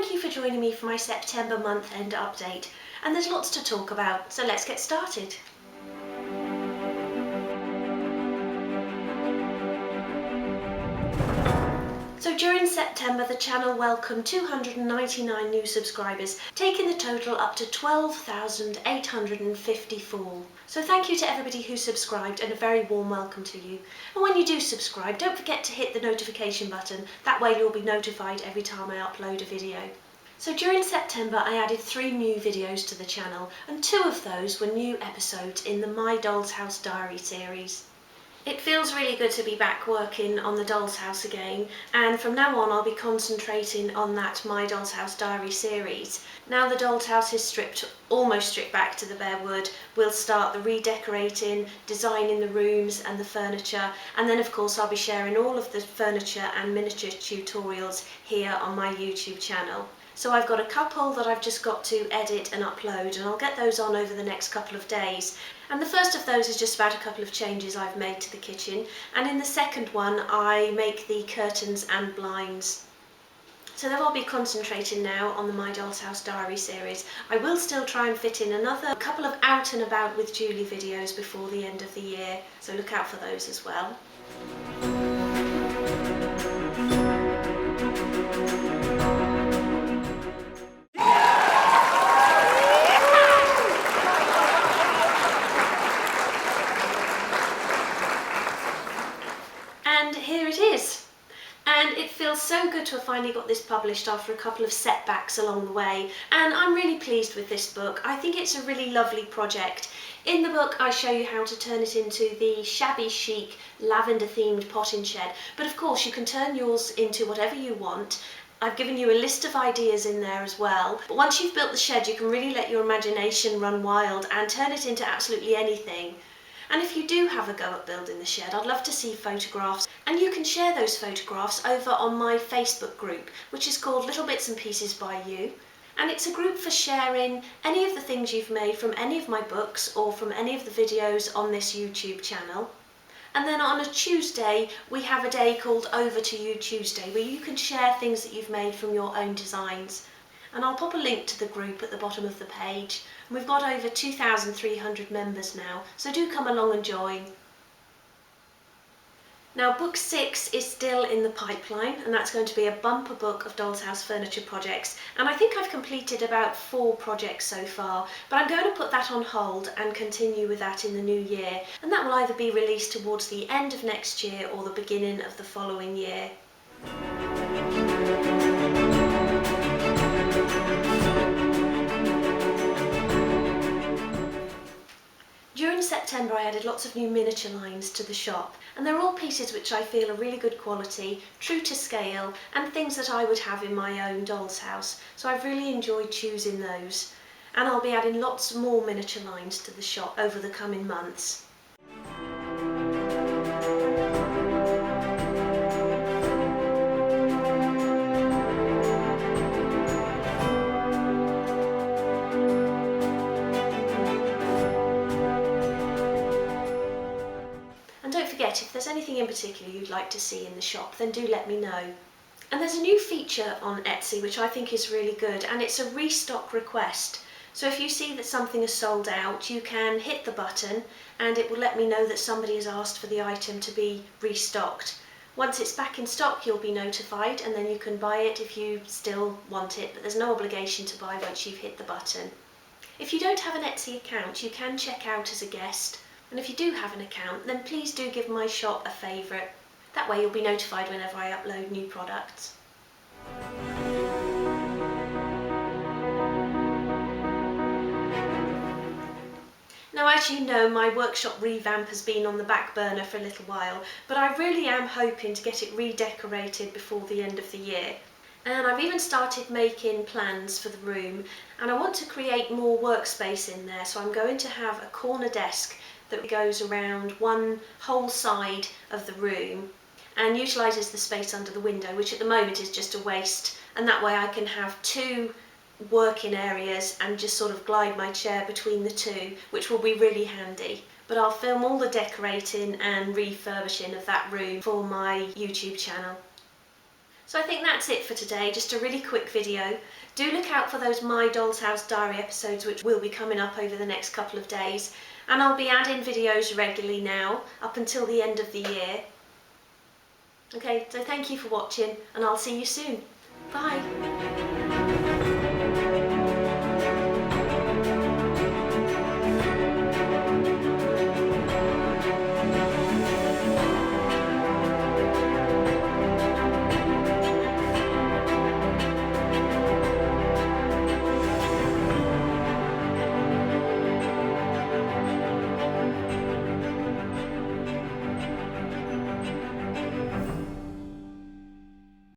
thank you for joining me for my September month end update. And there's lots to talk about, so let's get started. So during September, the channel welcomed 299 new subscribers, taking the total up to 12,854. So thank you to everybody who subscribed and a very warm welcome to you. And when you do subscribe, don't forget to hit the notification button. That way you'll be notified every time I upload a video. So during September, I added 3 new videos to the channel, and 2 of those were new episodes in the My Doll's House Diary series. It feels really good to be back working on the Doll's House again, and from now on I'll be concentrating on that My Doll's House Diary series. Now the Doll's House is almost stripped back to the bare wood, we'll start the redecorating, designing the rooms and the furniture, and then of course I'll be sharing all of the furniture and miniature tutorials here on my YouTube channel. So I've got a couple that I've just got to edit and upload, and I'll get those on over the next couple of days. And the first of those is just about a couple of changes I've made to the kitchen, and in the second one I make the curtains and blinds. So then I'll be concentrating now on the My Doll's House Diary series. I will still try and fit in another couple of out and about with Julie videos before the end of the year, so look out for those as well. And here it is. And it feels so good to have finally got this published after a couple of setbacks along the way, and I'm really pleased with this book. I think it's a really lovely project. In the book I show you how to turn it into the shabby chic lavender themed potting shed, but of course you can turn yours into whatever you want. I've given you a list of ideas in there as well, but once you've built the shed you can really let your imagination run wild and turn it into absolutely anything. And if you do have a go at building the shed, I'd love to see photographs, and you can share those photographs over on my Facebook group, which is called Little Bits and Pieces by You. And it's a group for sharing any of the things you've made from any of my books or from any of the videos on this YouTube channel. And then on a Tuesday, we have a day called Over to You Tuesday, where you can share things that you've made from your own designs. And I'll pop a link to the group at the bottom of the page. And we've got over 2,300 members now, so do come along and join. Now book 6 is still in the pipeline, and that's going to be a bumper book of Doll's House furniture projects, and I think I've completed about 4 projects so far, but I'm going to put that on hold and continue with that in the new year, and that will either be released towards the end of next year or the beginning of the following year. During September I added lots of new miniature lines to the shop, and they're all pieces which I feel are really good quality, true to scale, and things that I would have in my own doll's house, so I've really enjoyed choosing those. And I'll be adding lots more miniature lines to the shop over the coming months. If there's anything in particular you'd like to see in the shop, then do let me know. And there's a new feature on Etsy which I think is really good, and it's a restock request. So if you see that something is sold out, you can hit the button and it will let me know that somebody has asked for the item to be restocked. Once it's back in stock you'll be notified, and then you can buy it if you still want it, but there's no obligation to buy once you've hit the button. If you don't have an Etsy account, you can check out as a guest. And if you do have an account, then please do give my shop a favourite. That way you'll be notified whenever I upload new products. Now, as you know, my workshop revamp has been on the back burner for a little while, but I really am hoping to get it redecorated before the end of the year. And I've even started making plans for the room, and I want to create more workspace in there, so I'm going to have a corner desk that goes around one whole side of the room and utilises the space under the window, which at the moment is just a waste, and that way I can have 2 working areas and just sort of glide my chair between the 2, which will be really handy. But I'll film all the decorating and refurbishing of that room for my YouTube channel. So I think that's it for today, just a really quick video. Do look out for those My Doll's House Diary episodes, which will be coming up over the next couple of days. And I'll be adding videos regularly now, up until the end of the year. Okay, so thank you for watching, and I'll see you soon. Bye!